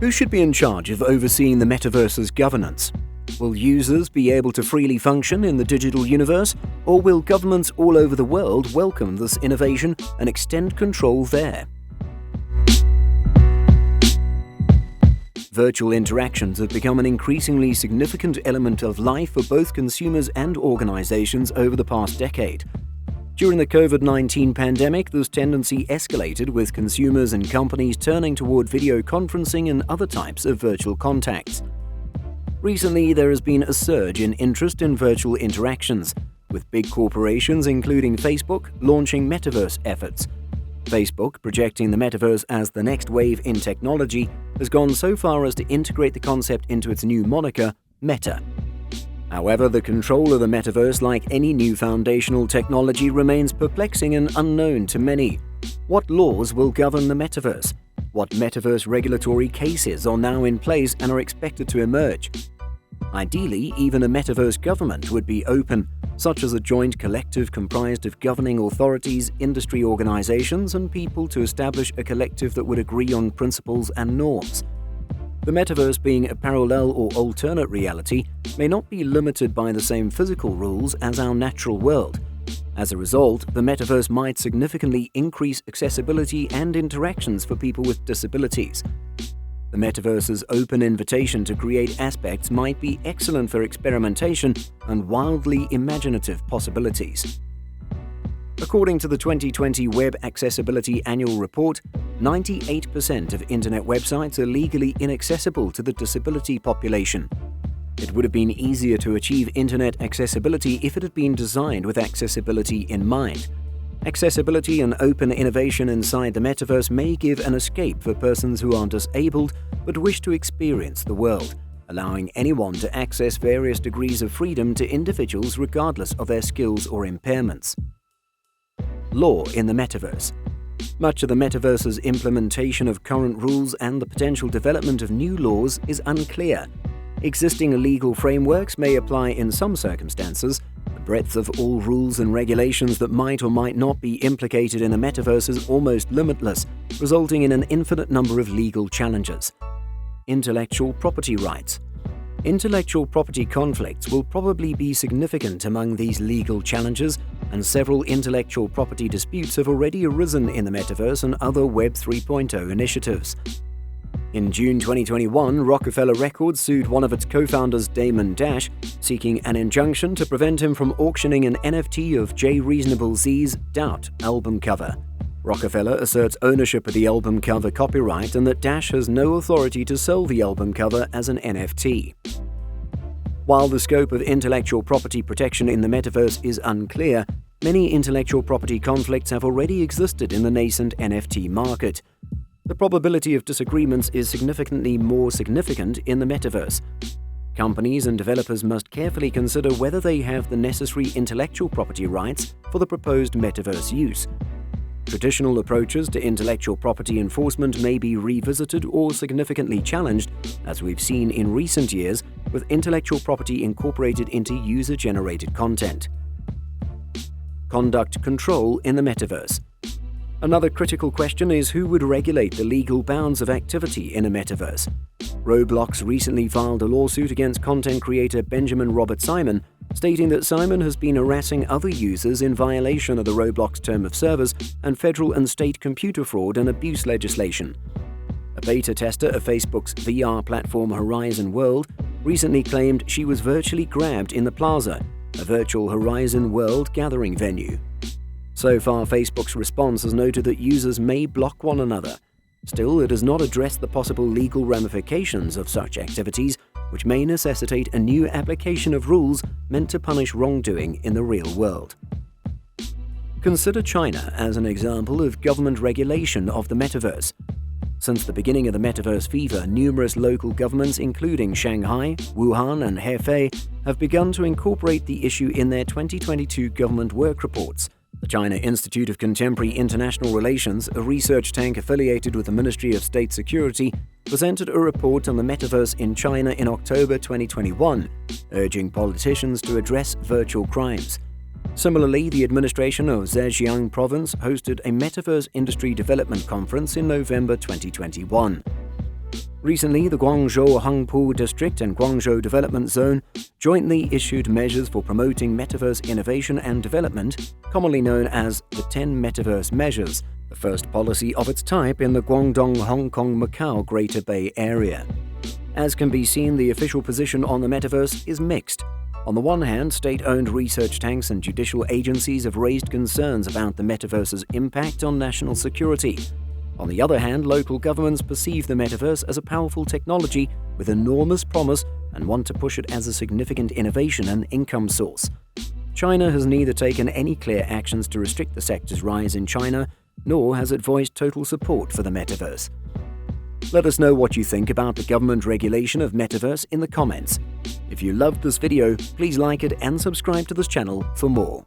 Who should be in charge of overseeing the Metaverse's governance? Will users be able to freely function in the digital universe, or will governments all over the world welcome this innovation and extend control there? Virtual interactions have become an increasingly significant element of life for both consumers and organizations over the past decade. During the COVID-19 pandemic, this tendency escalated, with consumers and companies turning toward video conferencing and other types of virtual contacts. Recently, there has been a surge in interest in virtual interactions, with big corporations including Facebook launching Metaverse efforts. Facebook, projecting the Metaverse as the next wave in technology, has gone so far as to integrate the concept into its new moniker, Meta. However, the control of the Metaverse, like any new foundational technology, remains perplexing and unknown to many. What laws will govern the Metaverse? What Metaverse regulatory cases are now in place and are expected to emerge? Ideally, even a Metaverse government would be open, such as a joint collective comprised of governing authorities, industry organizations, and people to establish a collective that would agree on principles and norms. The Metaverse, being a parallel or alternate reality, may not be limited by the same physical rules as our natural world. As a result, the Metaverse might significantly increase accessibility and interactions for people with disabilities. The Metaverse's open invitation to create aspects might be excellent for experimentation and wildly imaginative possibilities. According to the 2020 Web Accessibility Annual Report, 98% of Internet websites are legally inaccessible to the disability population. It would have been easier to achieve Internet accessibility if it had been designed with accessibility in mind. Accessibility and open innovation inside the Metaverse may give an escape for persons who are disabled but wish to experience the world, allowing anyone to access various degrees of freedom to individuals regardless of their skills or impairments. Law in the Metaverse. Much of the Metaverse's implementation of current rules and the potential development of new laws is unclear. Existing legal frameworks may apply in some circumstances. The breadth of all rules and regulations that might or might not be implicated in a Metaverse is almost limitless, resulting in an infinite number of legal challenges. Intellectual property rights. Intellectual property conflicts will probably be significant among these legal challenges, and several intellectual property disputes have already arisen in the Metaverse and other Web 3.0 initiatives. In June 2021, Rockefeller Records sued one of its co-founders, Damon Dash, seeking an injunction to prevent him from auctioning an NFT of Jay Reasonable Z's Doubt album cover. Rockefeller asserts ownership of the album cover copyright and that Dash has no authority to sell the album cover as an NFT. While the scope of intellectual property protection in the Metaverse is unclear, many intellectual property conflicts have already existed in the nascent NFT market. The probability of disagreements is significantly more significant in the Metaverse. Companies and developers must carefully consider whether they have the necessary intellectual property rights for the proposed Metaverse use. Traditional approaches to intellectual property enforcement may be revisited or significantly challenged, as we've seen in recent years with intellectual property incorporated into user-generated content. Conduct control in the Metaverse. Another critical question is who would regulate the legal bounds of activity in a Metaverse. Roblox recently filed a lawsuit against content creator Benjamin Robert Simon, stating that Simon has been harassing other users in violation of the Roblox term of service and federal and state computer fraud and abuse legislation. A beta tester of Facebook's VR platform Horizon World recently claimed she was virtually grabbed in the Plaza, a virtual Horizon World gathering venue. So far, Facebook's response has noted that users may block one another. Still, it has not addressed the possible legal ramifications of such activities, which may necessitate a new application of rules meant to punish wrongdoing in the real world. Consider China as an example of government regulation of the Metaverse. Since the beginning of the Metaverse fever, numerous local governments, including Shanghai, Wuhan, and Hefei, have begun to incorporate the issue in their 2022 government work reports. The China Institute of Contemporary International Relations, a research tank affiliated with the Ministry of State Security, presented a report on the Metaverse in China in October 2021, urging politicians to address virtual crimes. Similarly, the administration of Zhejiang Province hosted a Metaverse Industry Development Conference in November 2021. Recently, the Guangzhou Hangpu District and Guangzhou Development Zone jointly issued measures for promoting metaverse innovation and development, commonly known as the 10 Metaverse Measures, the first policy of its type in the Guangdong, Hong Kong, Macau Greater Bay Area. As can be seen, the official position on the metaverse is mixed. On the one hand, state-owned research tanks and judicial agencies have raised concerns about the metaverse's impact on national security. On the other hand, local governments perceive the metaverse as a powerful technology with enormous promise and want to push it as a significant innovation and income source. China has neither taken any clear actions to restrict the sector's rise in China, nor has it voiced total support for the metaverse. Let us know what you think about the government regulation of metaverse in the comments. If you loved this video, please like it and subscribe to this channel for more.